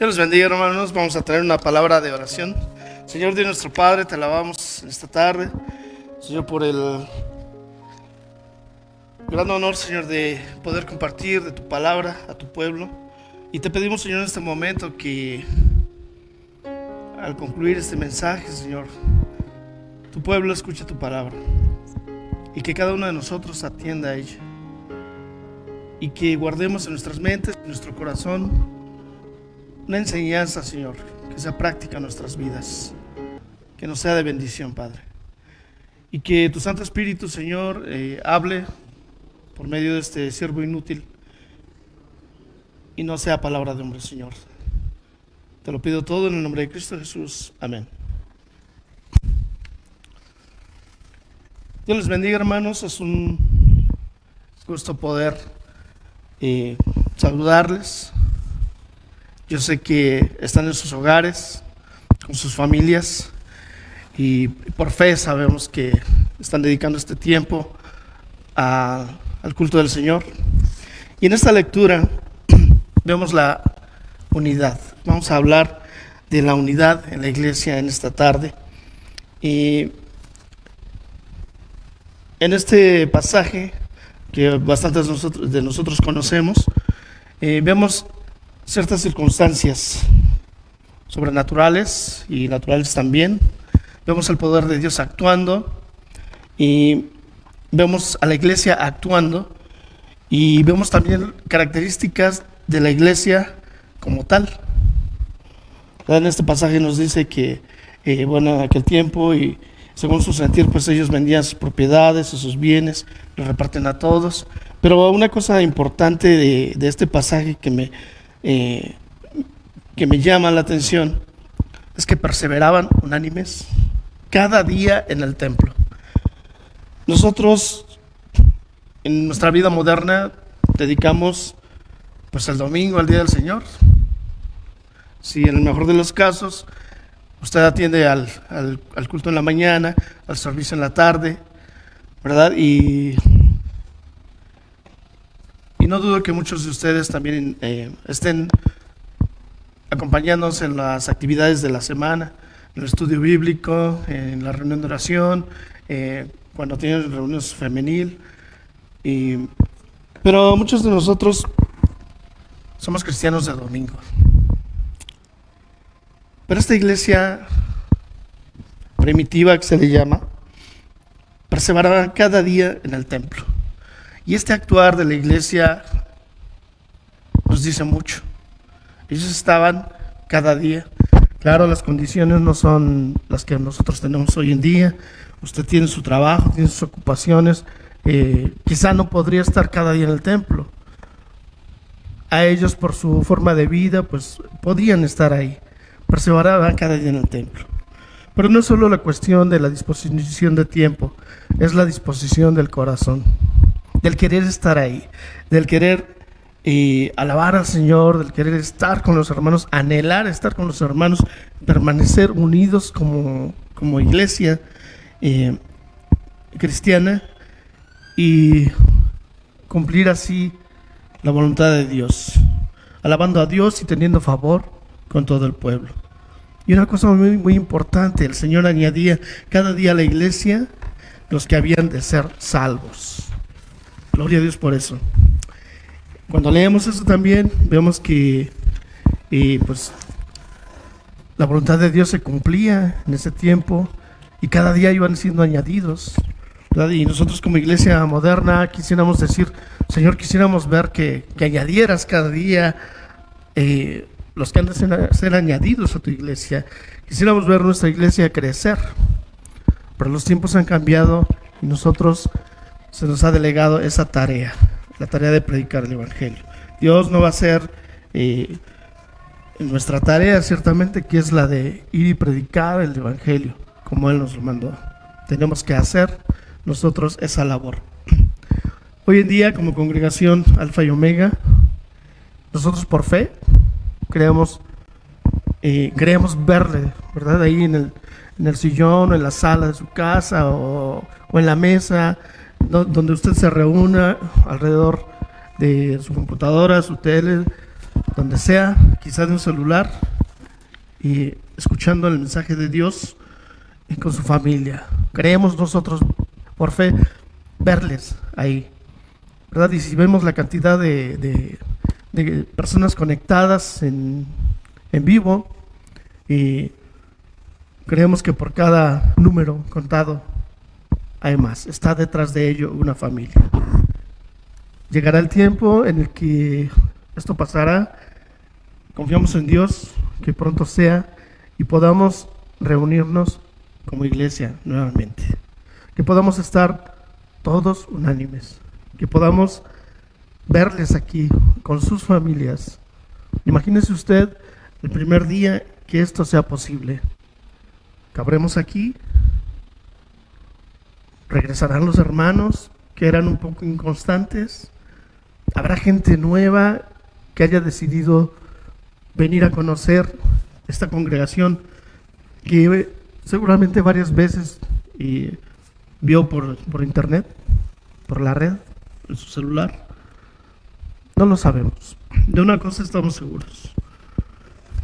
Dios los bendiga, hermanos. Vamos a traer una palabra de oración. Señor Dios nuestro Padre, te alabamos esta tarde, Señor, por el gran honor, Señor, de poder compartir de tu palabra a tu pueblo. Y te pedimos, Señor, en este momento que al concluir este mensaje, Señor, tu pueblo escuche tu palabra y que cada uno de nosotros atienda a ella y que guardemos en nuestras mentes, en nuestro corazón, una enseñanza, Señor, que sea práctica en nuestras vidas, que nos sea de bendición, Padre, y que tu Santo Espíritu, Señor, hable por medio de este siervo inútil y no sea palabra de hombre, Señor. Te lo pido todo en el nombre de Cristo Jesús. Amén. Dios les bendiga, hermanos. Es un gusto poder saludarles. Yo sé que están en sus hogares, con sus familias, y por fe sabemos que están dedicando este tiempo al culto del Señor. Y en esta lectura vemos la unidad. Vamos a hablar de la unidad en la iglesia en esta tarde. Y en este pasaje, que bastantes de nosotros conocemos, vemos ciertas circunstancias sobrenaturales y naturales también. Vemos el poder de Dios actuando y vemos a la iglesia actuando y vemos también características de la iglesia como tal. En este pasaje nos dice que en aquel tiempo, y según su sentir, pues ellos vendían sus propiedades, sus bienes, los reparten a todos. Pero una cosa importante de este pasaje que me llama la atención es que perseveraban unánimes cada día en el templo. Nosotros en nuestra vida moderna dedicamos pues el domingo al día del Señor. Si en el mejor de los casos usted atiende al culto en la mañana, al servicio en la tarde, ¿verdad? Y no dudo que muchos de ustedes también estén acompañándonos en las actividades de la semana, en el estudio bíblico, en la reunión de oración, cuando tienen reuniones femenil. Pero muchos de nosotros somos cristianos de domingo. Pero esta iglesia primitiva, que se le llama, perseveraba cada día en el templo. Y este actuar de la iglesia nos dice mucho. Ellos estaban cada día. Claro, las condiciones no son las que nosotros tenemos hoy en día. Usted tiene su trabajo, tiene sus ocupaciones. Quizá no podría estar cada día en el templo. A ellos, por su forma de vida, pues podían estar ahí. Perseveraban cada día en el templo. Pero no es solo la cuestión de la disposición de tiempo, es la disposición del corazón, del querer estar ahí, del querer alabar al Señor, del querer estar con los hermanos, anhelar estar con los hermanos, permanecer unidos como iglesia cristiana y cumplir así la voluntad de Dios, alabando a Dios y teniendo favor con todo el pueblo. Y una cosa muy, muy importante, el Señor añadía cada día a la iglesia los que habían de ser salvos. Gloria a Dios por eso. Cuando leemos eso también vemos que pues la voluntad de Dios se cumplía en ese tiempo y cada día iban siendo añadidos, ¿verdad? Y nosotros como iglesia moderna quisiéramos decir: Señor, quisiéramos ver que añadieras cada día los que han de ser añadidos a tu iglesia. Quisiéramos ver nuestra iglesia crecer, pero los tiempos han cambiado y nosotros se nos ha delegado esa tarea, la tarea de predicar el evangelio. Dios no va a hacer nuestra tarea, ciertamente, que es la de ir y predicar el evangelio como Él nos lo mandó. Tenemos que hacer nosotros esa labor. Hoy en día, como congregación Alfa y Omega, nosotros por fe creemos verle, ¿verdad? Ahí en el sillón, o en la sala de su casa, o en la mesa, donde usted se reúna alrededor de su computadora, su tele, donde sea. quizá de un celular y escuchando el mensaje de Dios y con su familia. Creemos nosotros por fe verles ahí, ¿verdad? Y si vemos la cantidad de personas conectadas en vivo, y creemos que por cada número contado hay más, está detrás de ello una familia. Llegará el tiempo en el que esto pasará. Confiamos en Dios, que pronto sea, y podamos reunirnos como iglesia nuevamente. Que podamos estar todos unánimes. Que podamos verles aquí con sus familias. Imagínese usted el primer día que esto sea posible. Cabremos aquí. Regresarán los hermanos que eran un poco inconstantes. Habrá gente nueva que haya decidido venir a conocer esta congregación que seguramente varias veces vio por internet, por la red, en su celular. No lo sabemos. De una cosa estamos seguros,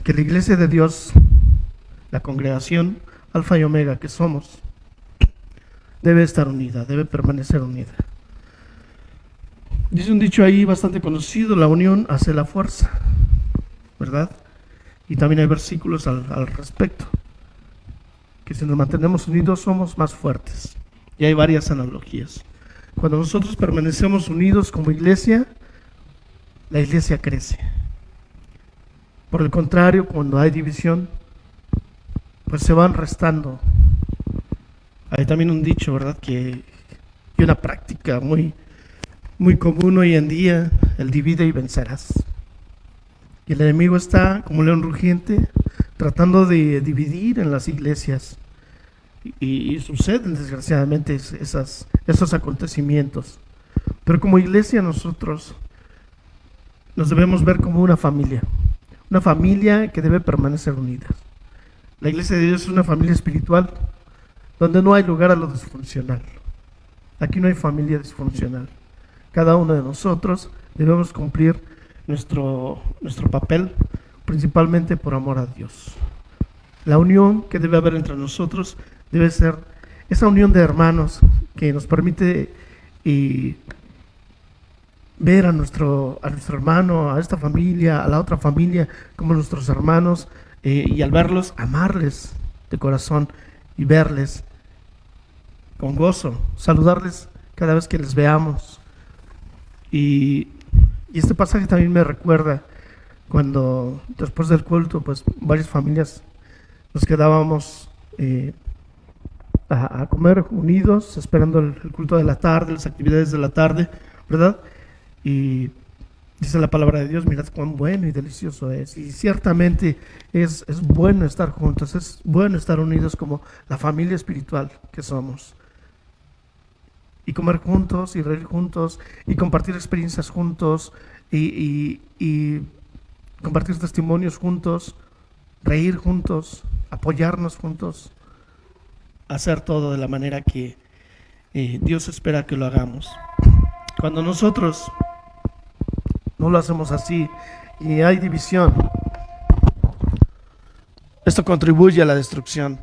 que la iglesia de Dios, la congregación Alfa y Omega que somos, debe estar unida, debe permanecer unida. Dice un dicho ahí bastante conocido: la unión hace la fuerza, ¿verdad? Y también hay versículos al respecto, que si nos mantenemos unidos somos más fuertes. Y hay varias analogías. Cuando nosotros permanecemos unidos como iglesia, la iglesia crece. Por el contrario, cuando hay división, pues se van restando. Hay también un dicho, ¿verdad? Y una práctica muy común hoy en día: el divide y vencerás. Y el enemigo está como león rugiente tratando de dividir en las iglesias. Y suceden desgraciadamente esos acontecimientos. Pero como iglesia nosotros nos debemos ver como una familia que debe permanecer unida. La iglesia de Dios es una familia espiritual donde no hay lugar a lo disfuncional. Aquí no hay familia disfuncional. Cada uno de nosotros debemos cumplir nuestro papel, principalmente por amor a Dios. La unión que debe haber entre nosotros debe ser esa unión de hermanos que nos permite ver a nuestro hermano, a esta familia, a la otra familia como nuestros hermanos, y al verlos, amarles de corazón y verles con gozo, saludarles cada vez que les veamos. Y este pasaje también me recuerda cuando después del culto, pues varias familias nos quedábamos a comer unidos, esperando el culto de la tarde, las actividades de la tarde, ¿verdad? Y dice la palabra de Dios: mirad cuán bueno y delicioso es. Y ciertamente es bueno estar juntos, es bueno estar unidos como la familia espiritual que somos. Y comer juntos, y reír juntos, y compartir experiencias juntos, y compartir testimonios juntos, reír juntos, apoyarnos juntos, hacer todo de la manera que Dios espera que lo hagamos. Cuando nosotros no lo hacemos así y hay división, esto contribuye a la destrucción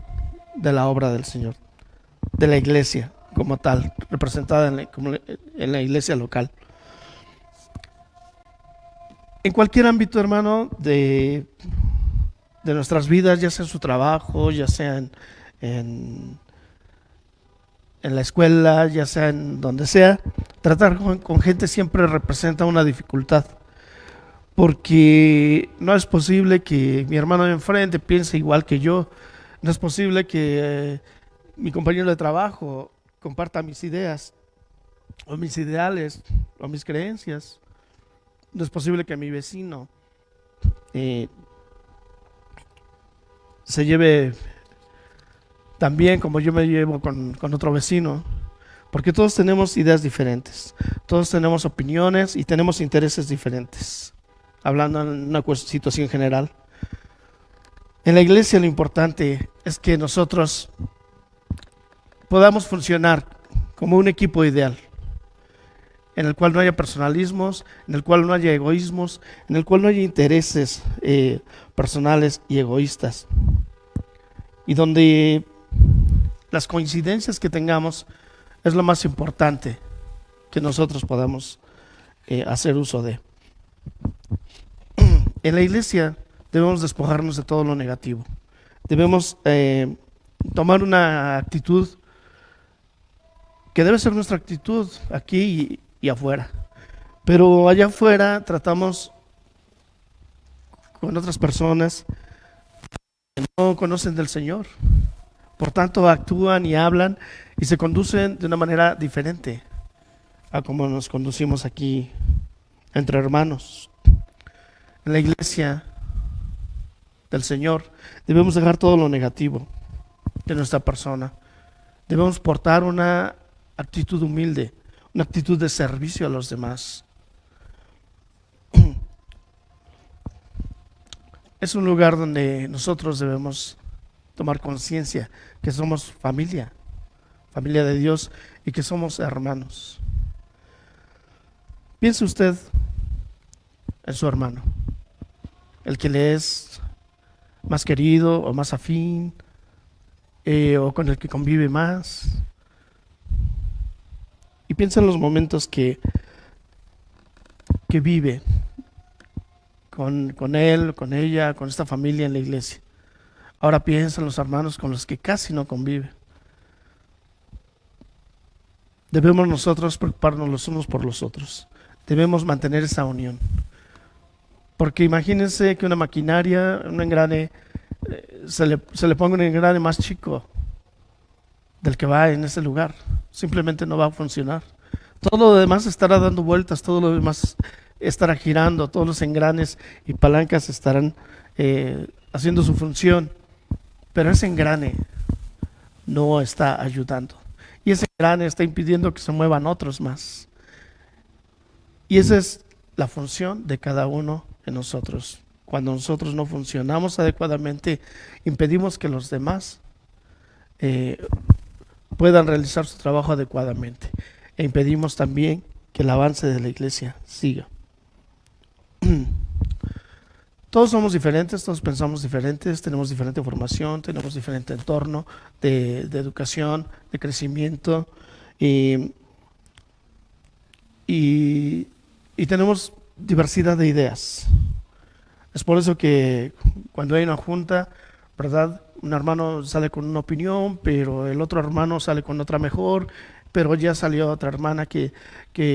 de la obra del Señor, de la iglesia como tal, representada en la iglesia local. En cualquier ámbito, hermano, de nuestras vidas, ya sea en su trabajo, ya sea en la escuela, ya sea en donde sea, tratar con gente siempre representa una dificultad, porque no es posible que mi hermano de enfrente piense igual que yo, no es posible que mi compañero de trabajo comparta mis ideas, o mis ideales, o mis creencias. No es posible que mi vecino se lleve tan bien como yo me llevo con otro vecino, porque todos tenemos ideas diferentes, todos tenemos opiniones y tenemos intereses diferentes, hablando en una situación general. En la iglesia lo importante es que nosotros podamos funcionar como un equipo ideal. en el cual no haya personalismos, en el cual no haya egoísmos, en el cual no haya intereses personales y egoístas, y donde las coincidencias que tengamos es lo más importante que nosotros podamos hacer uso de. En la iglesia debemos despojarnos de todo lo negativo. Debemos tomar una actitud que debe ser nuestra actitud aquí y afuera. Pero allá afuera tratamos con otras personas que no conocen del Señor. Por tanto, actúan y hablan y se conducen de una manera diferente a como nos conducimos aquí entre hermanos. En la iglesia del Señor debemos dejar todo lo negativo de nuestra persona. Debemos portar una actitud humilde, una actitud de servicio a los demás. Es un lugar donde nosotros debemos tomar conciencia que somos familia de Dios y que somos hermanos. Piense usted en su hermano, el que le es más querido o más afín, o con el que convive más. Y piensa en los momentos que vive con él, con ella, con esta familia en la iglesia. Ahora piensa en los hermanos con los que casi no convive. Debemos nosotros preocuparnos los unos por los otros. Debemos mantener esa unión. Porque imagínense que una maquinaria, un engrane, se le ponga un engrane más chico del que va en ese lugar. Simplemente no va a funcionar. Todo lo demás estará dando vueltas, todo lo demás estará girando, todos los engranes y palancas estarán haciendo su función. Pero ese engrane no está ayudando. Y ese engrane está impidiendo que se muevan otros más. Y esa es la función de cada uno de nosotros. Cuando nosotros no funcionamos adecuadamente, impedimos que los demás puedan realizar su trabajo adecuadamente. E impedimos también que el avance de la iglesia siga. Todos somos diferentes, todos pensamos diferentes, tenemos diferente formación, tenemos diferente entorno de educación, de crecimiento, y tenemos diversidad de ideas. Es por eso que cuando hay una junta, ¿verdad? Un hermano sale con una opinión, pero el otro hermano sale con otra mejor, pero ya salió otra hermana que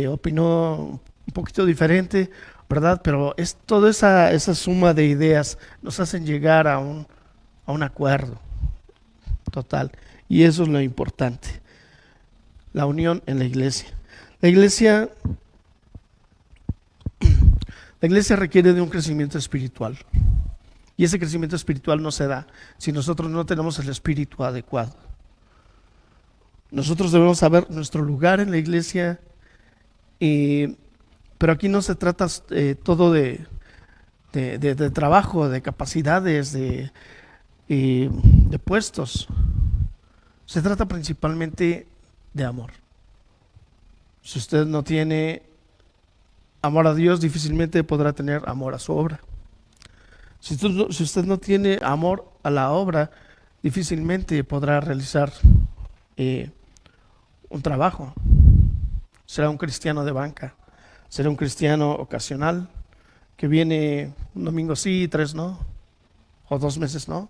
opinó un poquito diferente, ¿verdad? Pero es toda esa suma de ideas nos hacen llegar a un acuerdo total. Y eso es lo importante, la unión en la iglesia. La iglesia requiere de un crecimiento espiritual. Y ese crecimiento espiritual no se da si nosotros no tenemos el espíritu adecuado. Nosotros debemos saber nuestro lugar en la iglesia, pero aquí no se trata todo de trabajo, de capacidades, de puestos. Se trata principalmente de amor. Si usted no tiene amor a Dios, difícilmente podrá tener amor a su obra. Si usted no tiene amor a la obra, difícilmente podrá realizar un trabajo. Será un cristiano de banca, será un cristiano ocasional, que viene un domingo sí, 3 no, o 2 meses no,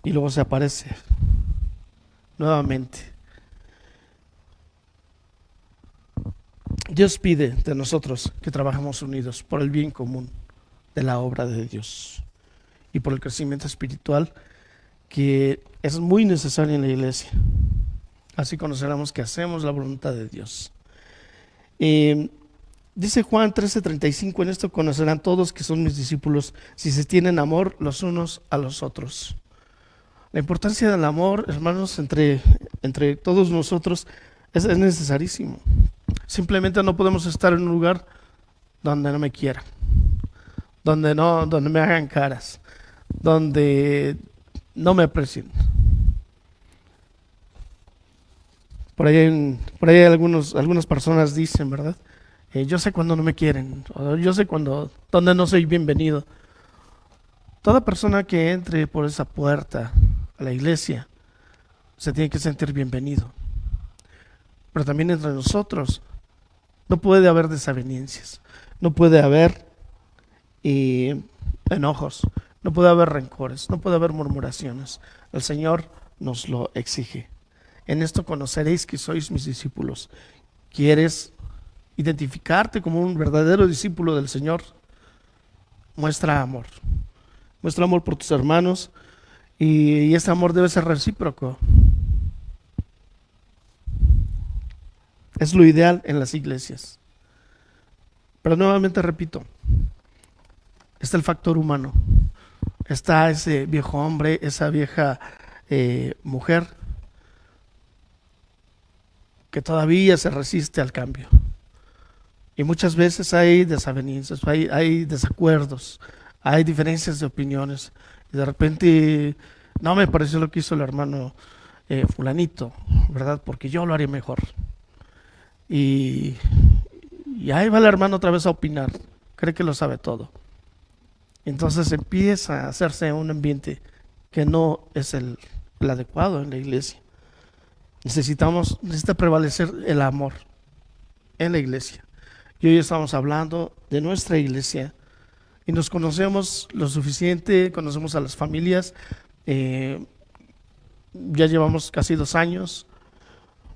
y luego se aparece nuevamente. Dios pide de nosotros que trabajemos unidos por el bien común de la obra de Dios y por el crecimiento espiritual que es muy necesario en la iglesia. Así conoceremos que hacemos la voluntad de Dios. Dice Juan 13:35, en esto conocerán todos que son mis discípulos, si se tienen amor los unos a los otros. La importancia del amor, hermanos, entre todos nosotros es necesarísimo. Simplemente no podemos estar en un lugar donde no me quieran, donde me hagan caras, donde no me aprecien. Por ahí algunas personas dicen, ¿verdad? Yo sé cuando no me quieren, o yo sé donde no soy bienvenido. Toda persona que entre por esa puerta a la iglesia se tiene que sentir bienvenido. Pero también entre nosotros no puede haber desavenencias, no puede haber enojos, no puede haber rencores, no puede haber murmuraciones. El Señor nos lo exige. En esto conoceréis que sois mis discípulos. ¿Quieres identificarte como un verdadero discípulo del Señor? Muestra amor. Muestra amor por tus hermanos y ese amor debe ser recíproco. Es lo ideal en las iglesias. Pero nuevamente repito, está el factor humano. Está ese viejo hombre, esa vieja mujer que todavía se resiste al cambio. Y muchas veces hay desavenencias, hay desacuerdos, hay diferencias de opiniones. Y de repente, no me pareció lo que hizo el hermano fulanito, ¿verdad? Porque yo lo haría mejor. Y ahí va el hermano otra vez a opinar, cree que lo sabe todo. Entonces empieza a hacerse un ambiente que no es el adecuado en la iglesia. Necesita prevalecer el amor en la iglesia. Y hoy estamos hablando de nuestra iglesia y nos conocemos lo suficiente, conocemos a las familias, ya llevamos casi 2 años,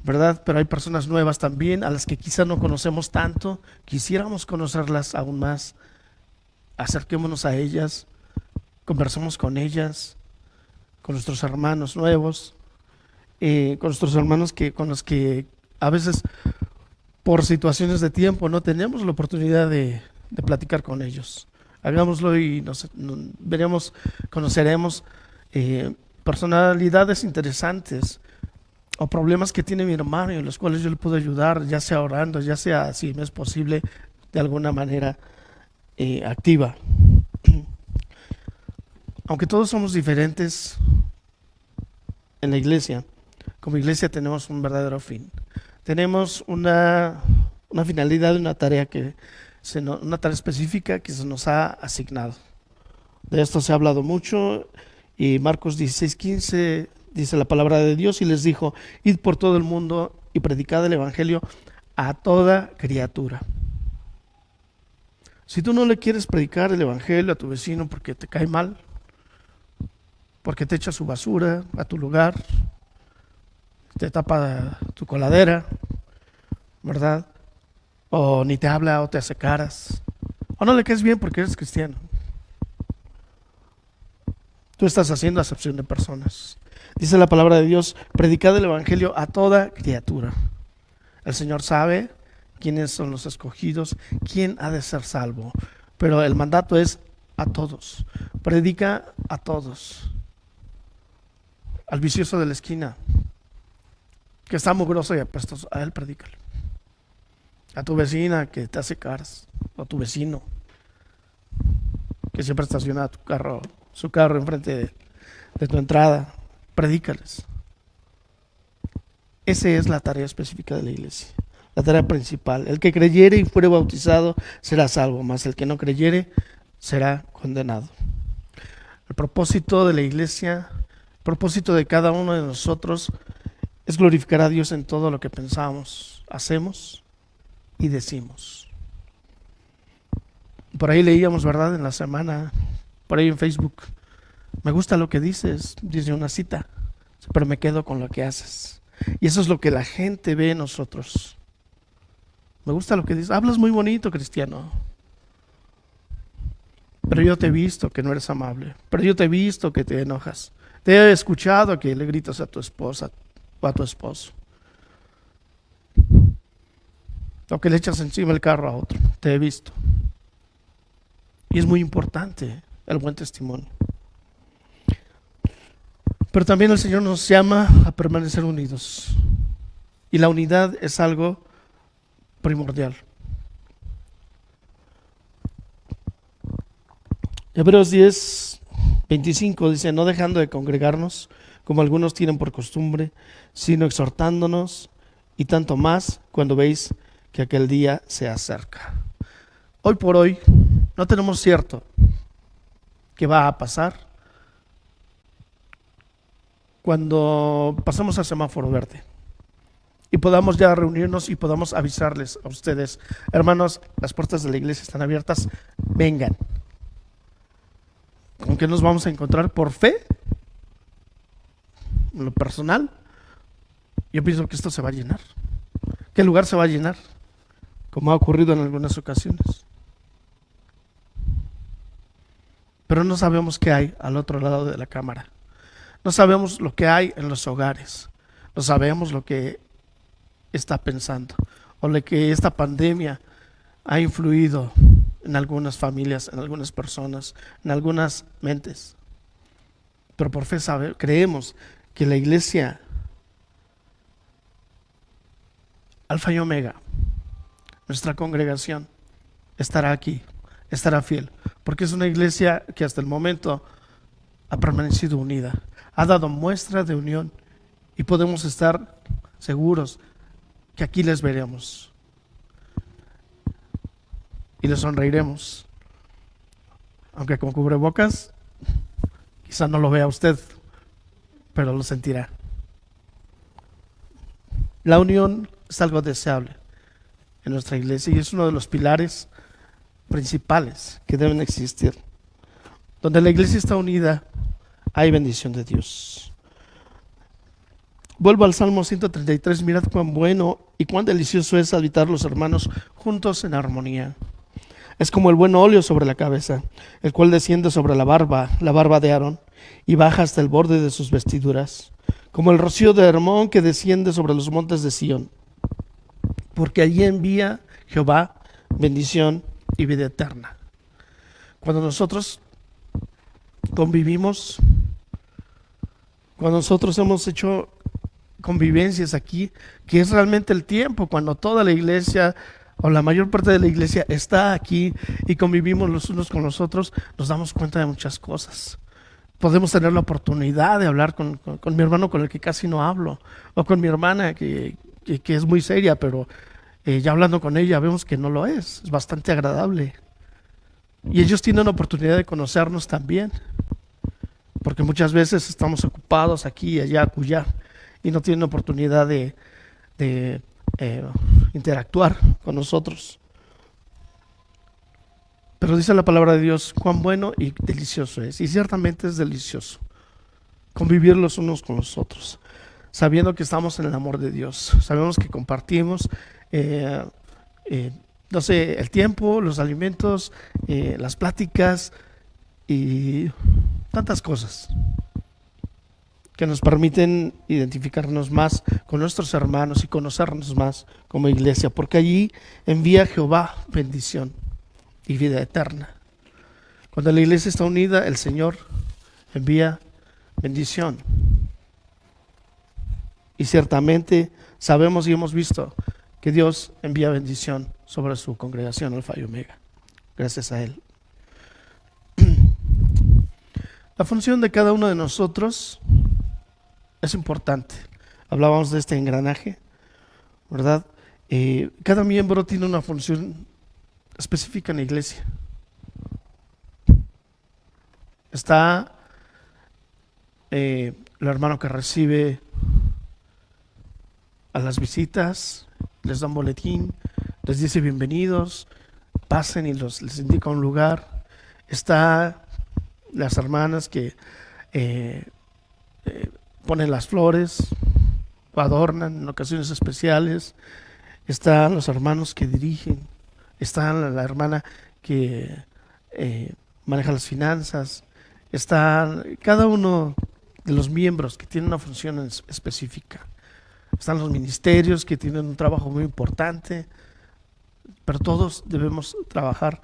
¿verdad? Pero hay personas nuevas también a las que quizá no conocemos tanto, quisiéramos conocerlas aún más. Acerquémonos a ellas, conversemos con ellas, con nuestros hermanos nuevos, con nuestros hermanos con los que a veces por situaciones de tiempo no tenemos la oportunidad de platicar con ellos. Hagámoslo y conoceremos personalidades interesantes o problemas que tiene mi hermano y en los cuales yo le puedo ayudar, ya sea orando, ya sea, si me es posible, de alguna manera activa. Aunque todos somos diferentes en la iglesia, como iglesia tenemos un verdadero fin. Tenemos una finalidad, una tarea específica que se nos ha asignado. De esto se ha hablado mucho y Marcos 16:15 dice la palabra de Dios y les dijo: id por todo el mundo y predicad el evangelio a toda criatura. Si tú no le quieres predicar el evangelio a tu vecino porque te cae mal, porque te echa su basura a tu lugar, te tapa tu coladera, ¿verdad? O ni te habla o te hace caras, o no le caes bien porque eres cristiano, tú estás haciendo acepción de personas. Dice la palabra de Dios: predicad el evangelio a toda criatura. El Señor sabe quiénes son los escogidos, quién ha de ser salvo, pero el mandato es a todos. Predica a todos. Al vicioso de la esquina, que está mugroso y apestoso, a él predícale. A tu vecina que te hace caras, o a tu vecino que siempre estaciona su carro enfrente de tu entrada, predícales. Esa es la tarea específica de la iglesia, la tarea principal. El que creyere y fuere bautizado será salvo, mas el que no creyere será condenado. El propósito de la iglesia, el propósito de cada uno de nosotros es glorificar a Dios en todo lo que pensamos, hacemos y decimos. Por ahí leíamos, ¿verdad? En la semana, por ahí en Facebook: me gusta lo que dices, dice una cita, pero me quedo con lo que haces. Y eso es lo que la gente ve en nosotros. Me gusta lo que dices, hablas muy bonito, cristiano, pero yo te he visto que no eres amable, pero yo te he visto que te enojas, te he escuchado que le gritas a tu esposa o a tu esposo, o que le echas encima el carro a otro, te he visto. Y es muy importante el buen testimonio. Pero también el Señor nos llama a permanecer unidos. Y la unidad es algo primordial. Hebreos 10:25 dice: no dejando de congregarnos, como algunos tienen por costumbre, sino exhortándonos, y tanto más cuando veis que aquel día se acerca. Hoy por hoy no tenemos cierto qué va a pasar cuando pasemos al semáforo verde y podamos ya reunirnos y podamos avisarles a ustedes: hermanos, las puertas de la iglesia están abiertas, vengan. ¿Con qué nos vamos a encontrar? Por fe, en lo personal, yo pienso que esto se va a llenar, que el lugar se va a llenar, como ha ocurrido en algunas ocasiones. Pero no sabemos qué hay al otro lado de la cámara. No sabemos lo que hay en los hogares. No sabemos lo que está pensando o lo que esta pandemia ha influido en algunas familias, en algunas personas, en algunas mentes. Pero por fe creemos que la iglesia Alfa y Omega, nuestra congregación, estará aquí, estará fiel, porque es una iglesia que hasta el momento ha permanecido unida, ha dado muestra de unión, y podemos estar seguros que aquí les veremos y les sonreiremos, aunque con cubrebocas quizá no lo vea usted, pero lo sentirá. La unión es algo deseable en nuestra iglesia y es uno de los pilares principales que deben existir. Donde la iglesia está unida, hay bendición de Dios. Vuelvo al Salmo 133, mirad cuán bueno y cuán delicioso es habitar los hermanos juntos en armonía. Es como el buen óleo sobre la cabeza, el cual desciende sobre la barba de Aarón, y baja hasta el borde de sus vestiduras, como el rocío de Hermón que desciende sobre los montes de Sión. Porque allí envía Jehová bendición y vida eterna. Cuando nosotros convivimos, cuando nosotros hemos hecho convivencias aquí, que es realmente el tiempo cuando toda la iglesia o la mayor parte de la iglesia está aquí y convivimos los unos con los otros, nos damos cuenta de muchas cosas. Podemos tener la oportunidad de hablar con mi hermano con el que casi no hablo, o con mi hermana que es muy seria, pero ya hablando con ella vemos que no lo es bastante agradable. Y ellos tienen la oportunidad de conocernos también, porque muchas veces estamos ocupados aquí, allá, acullá, y no tienen oportunidad de interactuar con nosotros. Pero dice la palabra de Dios cuán bueno y delicioso es, y ciertamente es delicioso convivir los unos con los otros, sabiendo que estamos en el amor de Dios, sabemos que compartimos no sé, el tiempo, los alimentos, las pláticas y tantas cosas que nos permiten identificarnos más con nuestros hermanos y conocernos más como iglesia, porque allí envía Jehová bendición y vida eterna. Cuando la iglesia está unida, el Señor envía bendición. Y ciertamente sabemos y hemos visto que Dios envía bendición sobre su congregación Alfa y Omega, gracias a Él. La función de cada uno de nosotros es importante. Hablábamos de este engranaje, ¿verdad? Cada miembro tiene una función específica en la iglesia. Está el hermano que recibe a las visitas, les da un boletín, les dice bienvenidos, pasen y les indica un lugar. Está las hermanas que ponen las flores, adornan en ocasiones especiales. Están los hermanos que dirigen. Está la hermana que maneja las finanzas. Está cada uno de los miembros que tiene una función específica. Están los ministerios que tienen un trabajo muy importante, pero todos debemos trabajar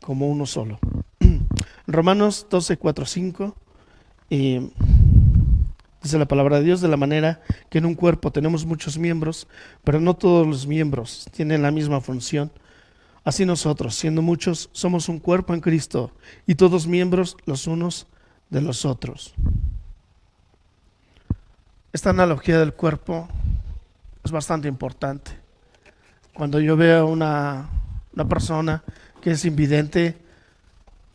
como uno solo. Romanos 12, 4, 5 dice la palabra de Dios: de la manera que en un cuerpo tenemos muchos miembros, pero no todos los miembros tienen la misma función. Así nosotros, siendo muchos, somos un cuerpo en Cristo y todos miembros los unos de los otros. Esta analogía del cuerpo es bastante importante. Cuando yo veo a una persona que es invidente,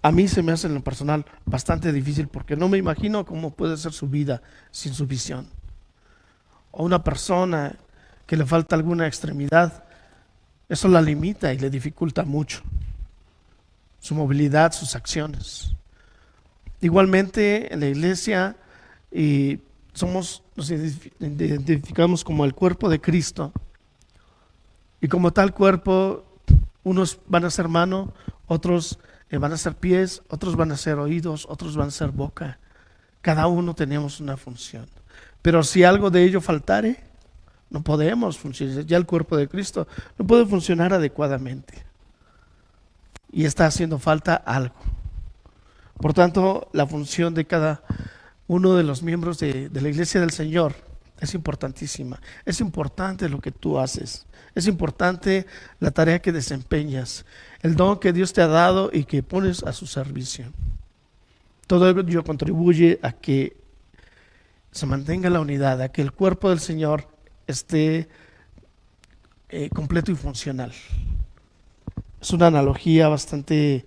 a mí se me hace en lo personal bastante difícil porque no me imagino cómo puede ser su vida sin su visión. O una persona que le falta alguna extremidad, eso la limita y le dificulta mucho su movilidad, sus acciones. Igualmente en la iglesia nos identificamos como el cuerpo de Cristo, y como tal cuerpo, unos van a ser mano, otros van a ser pies, otros van a ser oídos, otros van a ser boca. Cada uno tenemos una función. Pero si algo de ello faltare, no podemos funcionar. Ya el cuerpo de Cristo no puede funcionar adecuadamente. Y está haciendo falta algo. Por tanto, la función de cada uno de los miembros de la Iglesia del Señor es importantísima. Es importante lo que tú haces. Es importante la tarea que desempeñas, el don que Dios te ha dado y que pones a su servicio. Todo ello contribuye a que se mantenga la unidad, a que el cuerpo del Señor esté completo y funcional. Es una analogía bastante,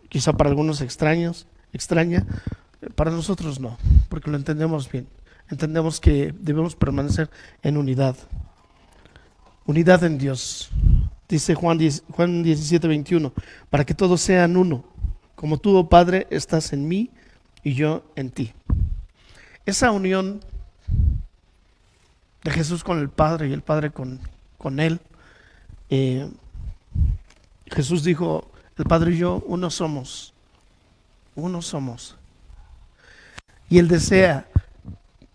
quizá para algunos extraña, para nosotros no, porque lo entendemos bien. Entendemos que debemos permanecer en unidad. Unidad en Dios. Dice Juan 17:21, para que todos sean uno, como tú, oh Padre, estás en mí y yo en ti. Esa unión de Jesús con el Padre y el Padre con Él. Jesús dijo, el Padre y yo uno somos. Y Él desea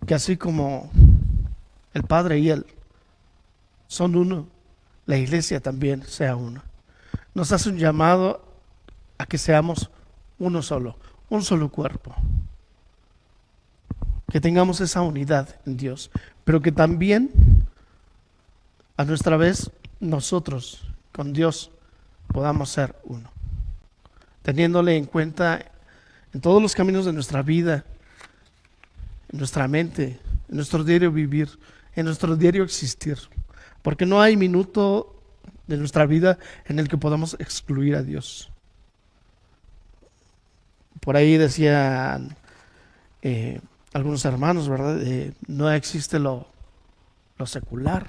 que así como el Padre y Él son uno, la iglesia también sea uno. Nos hace un llamado a que seamos uno solo, un solo cuerpo. Que tengamos esa unidad en Dios, pero que también a nuestra vez nosotros con Dios podamos ser uno, teniéndole en cuenta en todos los caminos de nuestra vida, en nuestra mente, en nuestro diario vivir, en nuestro diario existir, porque no hay minuto de nuestra vida en el que podamos excluir a Dios. Por ahí decían algunos hermanos, ¿verdad? No existe lo secular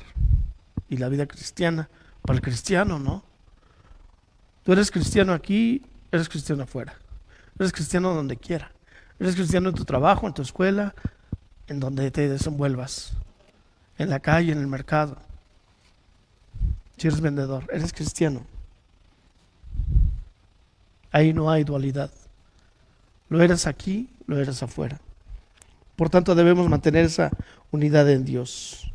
y la vida cristiana. Para el cristiano, ¿no? Tú eres cristiano aquí, eres cristiano afuera. Eres cristiano donde quiera. Eres cristiano en tu trabajo, en tu escuela, en donde te desenvuelvas. En la calle, en el mercado. Si eres vendedor, eres cristiano. Ahí no hay dualidad. Lo eres aquí, lo eres afuera. Por tanto, debemos mantener esa unidad en Dios.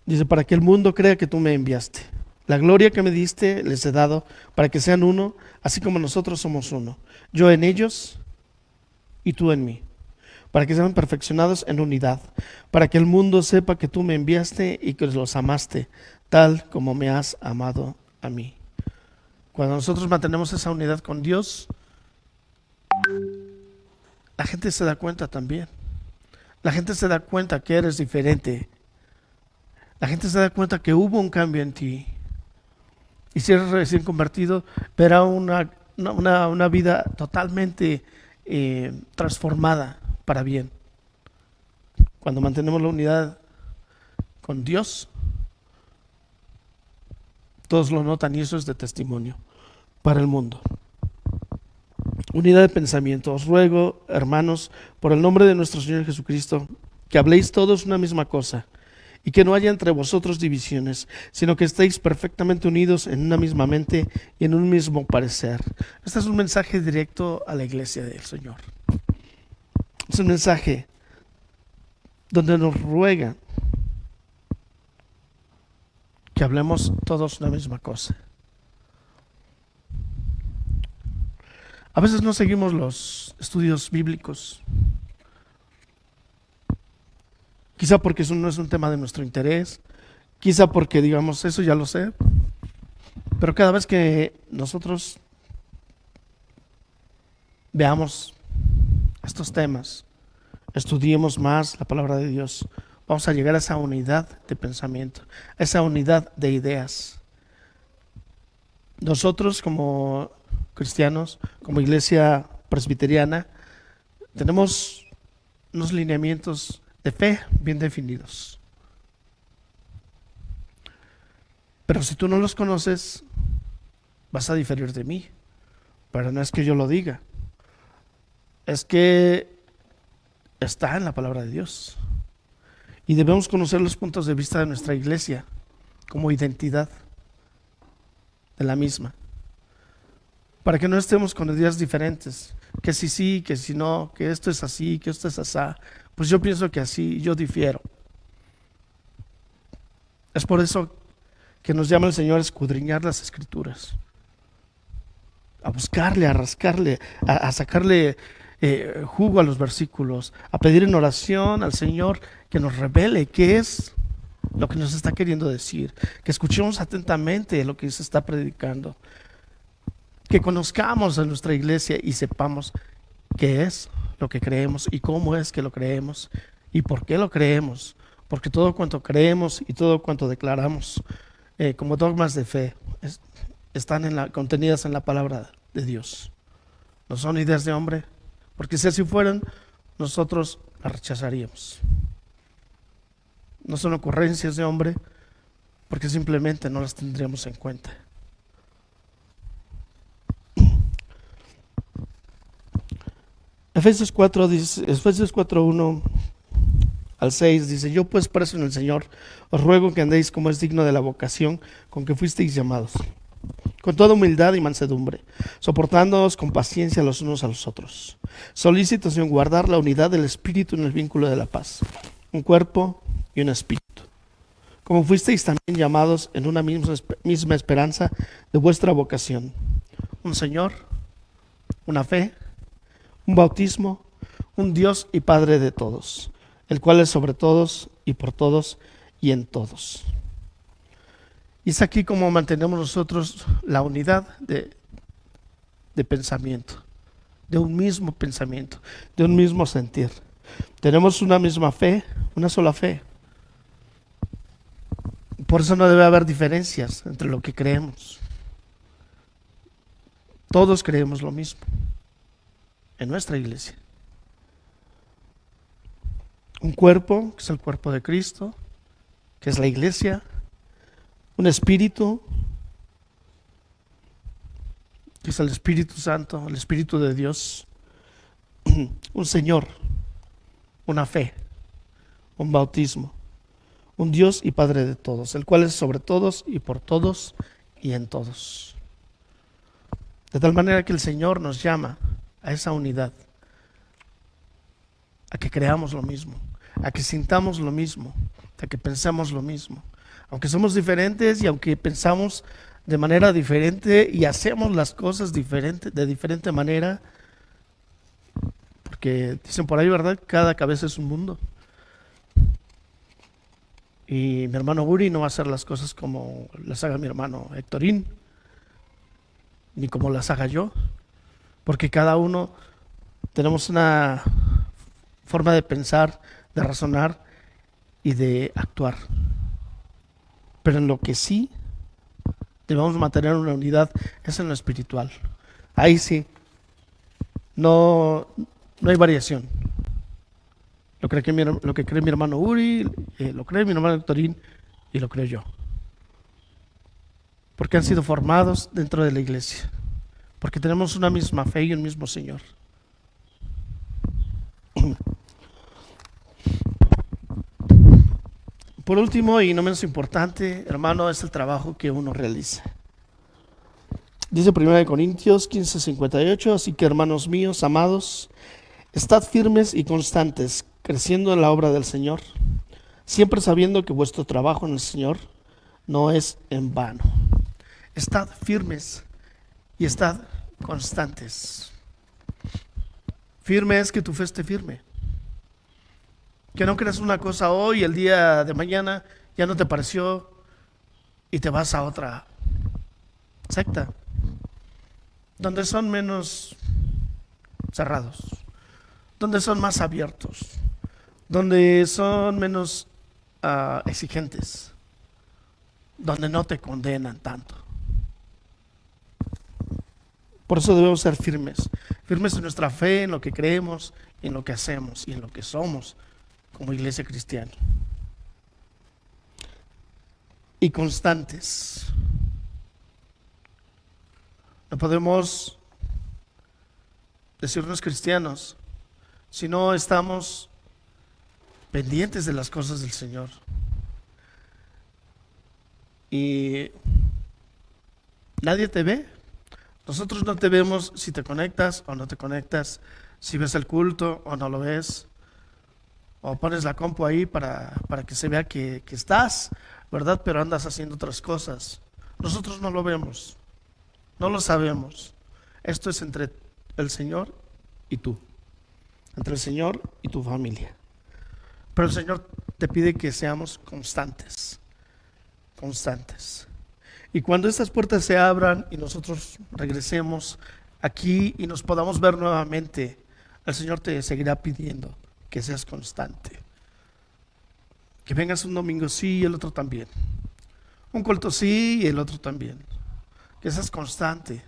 Dice, para que el mundo crea que tú me enviaste. La gloria que me diste les he dado para que sean uno, así como nosotros somos uno. Yo en ellos y tú en mí. Para que sean perfeccionados en unidad. Para que el mundo sepa que tú me enviaste y que los amaste, tal como me has amado a mí. Cuando nosotros mantenemos esa unidad con Dios, la gente se da cuenta también. La gente se da cuenta que eres diferente. La gente se da cuenta que hubo un cambio en ti. Y si eres recién convertido, verá una vida totalmente transformada para bien. Cuando mantenemos la unidad con Dios, todos lo notan y eso es de testimonio para el mundo. Unidad de pensamiento. Os ruego, hermanos, por el nombre de nuestro Señor Jesucristo, que habléis todos una misma cosa y que no haya entre vosotros divisiones, sino que estéis perfectamente unidos en una misma mente y en un mismo parecer. Este es un mensaje directo a la iglesia del Señor. Es un mensaje donde nos ruega que hablemos todos una misma cosa. A veces no seguimos los estudios bíblicos, quizá porque eso no es un tema de nuestro interés, quizá porque digamos, eso ya lo sé, pero cada vez que nosotros veamos estos temas, estudiemos más la palabra de Dios, vamos a llegar a esa unidad de pensamiento, a esa unidad de ideas. Nosotros como cristianos, como iglesia presbiteriana, tenemos unos lineamientos de fe bien definidos. Pero si tú no los conoces, vas a diferir de mí. Pero no es que yo lo diga, es que está en la palabra de Dios. Y debemos conocer los puntos de vista de nuestra iglesia como identidad de la misma, para que no estemos con ideas diferentes, que si sí, que si no, que esto es así, que esto es asá. Pues yo pienso que así, yo difiero. Es por eso que nos llama el Señor a escudriñar las Escrituras, a buscarle, a rascarle, a sacarle jugo a los versículos, a pedir en oración al Señor que nos revele qué es lo que nos está queriendo decir, que escuchemos atentamente lo que se está predicando, que conozcamos a nuestra iglesia y sepamos qué es lo que creemos y cómo es que lo creemos y por qué lo creemos, porque todo cuanto creemos y todo cuanto declaramos como dogmas de fe están contenidas en la palabra de Dios. No son ideas de hombre, porque si así fueran, nosotros las rechazaríamos. No son ocurrencias de hombre, porque simplemente no las tendríamos en cuenta. Efesios 4:1 al 6 dice: yo pues preso en el Señor, os ruego que andéis como es digno de la vocación con que fuisteis llamados, con toda humildad y mansedumbre, soportándoos con paciencia los unos a los otros, solícitos en guardar la unidad del Espíritu en el vínculo de la paz, un cuerpo y un espíritu, como fuisteis también llamados en una misma esperanza de vuestra vocación, un Señor, una fe, un bautismo, un Dios y Padre de todos, el cual es sobre todos y por todos y en todos. Y es aquí como mantenemos nosotros la unidad de pensamiento, de un mismo pensamiento, de un mismo sentir. Tenemos una misma fe, una sola fe. Por eso no debe haber diferencias entre lo que creemos. Todos creemos lo mismo en nuestra iglesia. Un cuerpo, que es el cuerpo de Cristo, que es la iglesia. Un espíritu, que es el Espíritu Santo, el Espíritu de Dios. Un Señor, una fe, un bautismo, un Dios y Padre de todos, el cual es sobre todos y por todos y en todos. De tal manera que el Señor nos llama a esa unidad, a que creamos lo mismo, a que sintamos lo mismo, a que pensemos lo mismo. Aunque somos diferentes y aunque pensamos de manera diferente y hacemos las cosas de diferente manera, porque dicen por ahí, ¿verdad? Cada cabeza es un mundo. Y mi hermano Uri no va a hacer las cosas como las haga mi hermano Héctorín, ni como las haga yo, porque cada uno tenemos una forma de pensar, de razonar y de actuar. Pero en lo que sí debemos mantener una unidad es en lo espiritual. Ahí sí, no hay variación. Lo que cree mi hermano Uri, lo cree mi hermano Héctorín y lo creo yo. Porque han sido formados dentro de la iglesia. Porque tenemos una misma fe y un mismo Señor. Por último, y no menos importante, hermano, es el trabajo que uno realiza. Dice 1 Corintios 15:58, así que hermanos míos, amados, estad firmes y constantes, creciendo en la obra del Señor, siempre sabiendo que vuestro trabajo en el Señor no es en vano. Estad firmes y estad constantes. Firme es que tu fe esté firme. Que no creas una cosa hoy y el día de mañana ya no te pareció y te vas a otra secta, donde son menos cerrados, donde son más abiertos, donde son menos exigentes, donde no te condenan tanto. Por eso debemos ser firmes, firmes en nuestra fe, en lo que creemos, en lo que hacemos y en lo que somos como iglesia cristiana. Y constantes. No podemos decirnos cristianos si no estamos pendientes de las cosas del Señor. Y nadie te ve. Nosotros no te vemos si te conectas o no te conectas, si ves el culto o no lo ves, o pones la compu ahí para que se vea que estás, ¿verdad? Pero andas haciendo otras cosas. Nosotros no lo vemos, no lo sabemos. Esto es entre el Señor y tú, entre el Señor y tu familia. Pero el Señor te pide que seamos constantes, constantes. Y cuando estas puertas se abran y nosotros regresemos aquí y nos podamos ver nuevamente, el Señor te seguirá pidiendo que seas constante. Que vengas un domingo sí y el otro también. Un culto sí y el otro también. Que seas constante,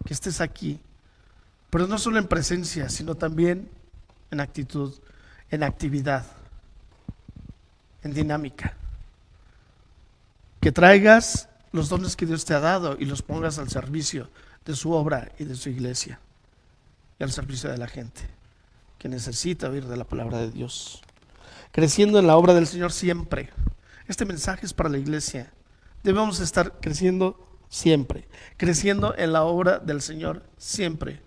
que estés aquí. Pero no solo en presencia, sino también en actitud, en actividad, en dinámica. Que traigas los dones que Dios te ha dado y los pongas al servicio de su obra y de su iglesia y al servicio de la gente que necesita oír de la palabra de Dios. Creciendo en la obra del Señor siempre. Este mensaje es para la iglesia. Debemos estar creciendo siempre, creciendo en la obra del Señor siempre.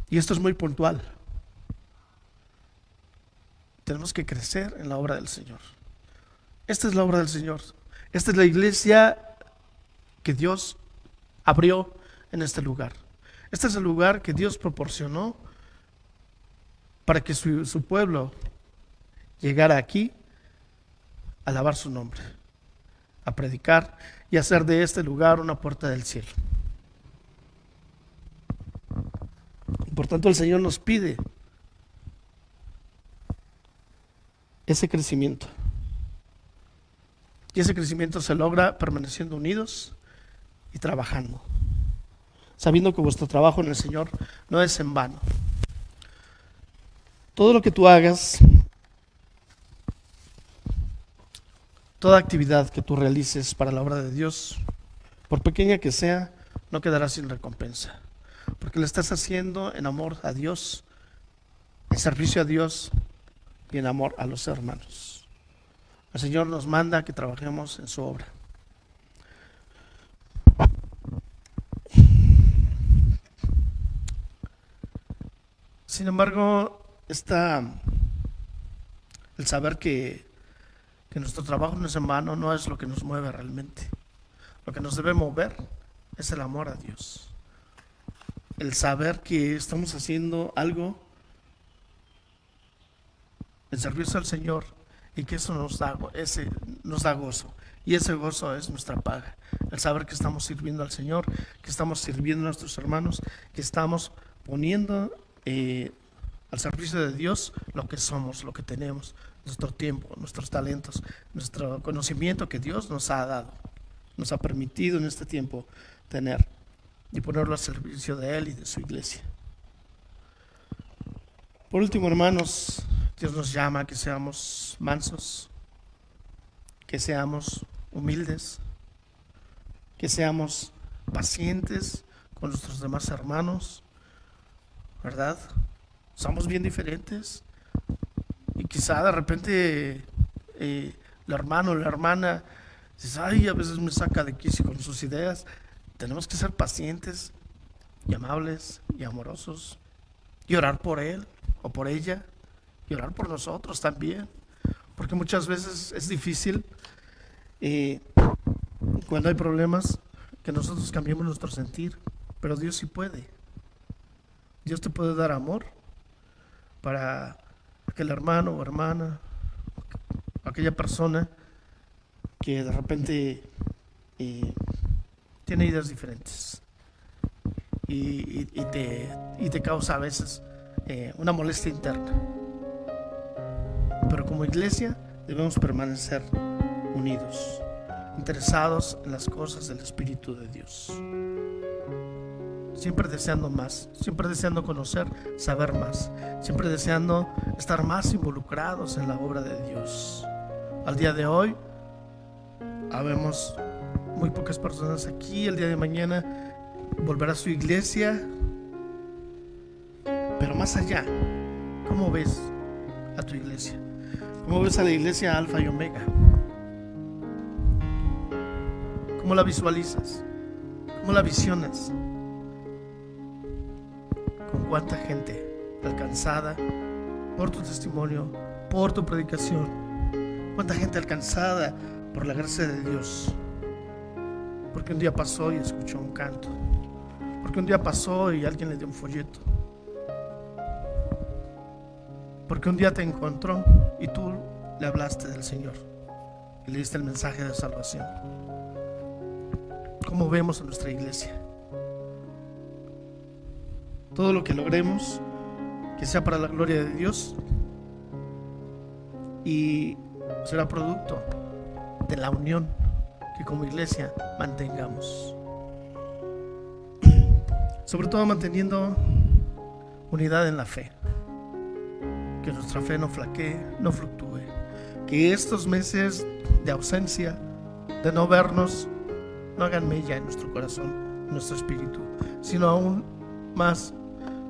Y esto es muy puntual. Tenemos que crecer en la obra del Señor. Esta es la obra del Señor. Esta es la iglesia que Dios abrió en este lugar. Este es el lugar que Dios proporcionó para que su pueblo llegara aquí a alabar su nombre, a predicar y hacer de este lugar una puerta del cielo. Por tanto, el Señor nos pide ese crecimiento. Y ese crecimiento se logra permaneciendo unidos y trabajando, sabiendo que vuestro trabajo en el Señor no es en vano. Todo lo que tú hagas, toda actividad que tú realices para la obra de Dios, por pequeña que sea, no quedará sin recompensa, porque lo estás haciendo en amor a Dios, en servicio a Dios y en amor a los hermanos. El Señor nos manda que trabajemos en su obra. Sin embargo, el saber que nuestro trabajo no es en vano no es lo que nos mueve realmente. Lo que nos debe mover es el amor a Dios. El saber que estamos haciendo algo en servicio al Señor y que eso nos da gozo. Y ese gozo es nuestra paga. El saber que estamos sirviendo al Señor, que estamos sirviendo a nuestros hermanos, que estamos poniendo al servicio de Dios lo que somos, lo que tenemos, nuestro tiempo, nuestros talentos, nuestro conocimiento que Dios nos ha dado, nos ha permitido en este tiempo tener y ponerlo al servicio de Él y de su iglesia. Por último, hermanos, Dios nos llama a que seamos mansos, que seamos humildes, que seamos pacientes con nuestros demás hermanos, ¿verdad? Somos bien diferentes y quizá de repente el hermano o la hermana dice, ay, a veces me saca de quicio con sus ideas. Tenemos que ser pacientes y amables y amorosos y orar por él o por ella y orar por nosotros también, porque muchas veces es difícil cuando hay problemas que nosotros cambiemos nuestro sentir, pero Dios sí puede. Dios te puede dar amor para aquel hermano o hermana, aquella persona que de repente tiene ideas diferentes y te causa a veces una molestia interna. Pero como iglesia debemos permanecer unidos, interesados en las cosas del Espíritu de Dios, siempre deseando más, siempre deseando conocer, saber más, siempre deseando estar más involucrados en la obra de Dios. Al día de hoy habemos muy pocas personas aquí. El día de mañana volverá a su iglesia. Pero más allá, ¿cómo ves a tu iglesia? ¿Cómo ves a la iglesia Alfa y Omega? ¿Cómo la visualizas? ¿Cómo la visionas? ¿Con cuánta gente alcanzada por tu testimonio, por tu predicación? ¿Cuánta gente alcanzada por la gracia de Dios? Porque un día pasó y escuchó un canto. Porque un día pasó y alguien le dio un folleto. Porque un día te encontró y tú le hablaste del Señor y le diste el mensaje de salvación. ¿Cómo vemos a nuestra iglesia? Todo lo que logremos, que sea para la gloria de Dios y será producto de la unión que como iglesia mantengamos. Sobre todo manteniendo unidad en la fe. Que nuestra fe no flaquee, no fluctúe. Que estos meses de ausencia, de no vernos, no hagan mella en nuestro corazón, en nuestro espíritu, sino aún más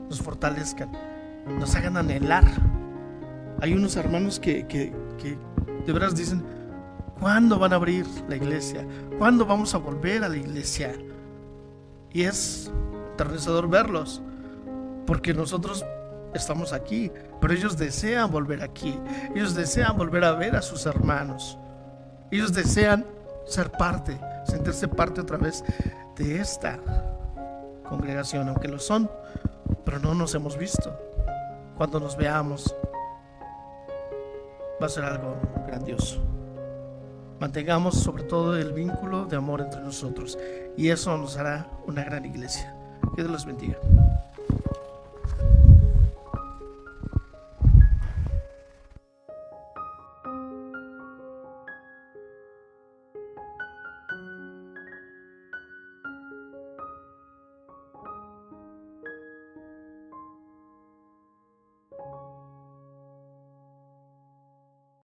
nos fortalezcan, nos hagan anhelar. Hay unos hermanos que de veras dicen: ¿cuándo van a abrir la iglesia? ¿Cuándo vamos a volver a la iglesia? Y es enternecedor verlos, porque nosotros estamos aquí, pero ellos desean volver aquí. Ellos desean volver a ver a sus hermanos. Ellos desean ser parte, sentirse parte otra vez de esta congregación, aunque lo son, pero no nos hemos visto. Cuando nos veamos va a ser algo grandioso. Mantengamos sobre todo el vínculo de amor entre nosotros, y eso nos hará una gran iglesia. Que Dios los bendiga.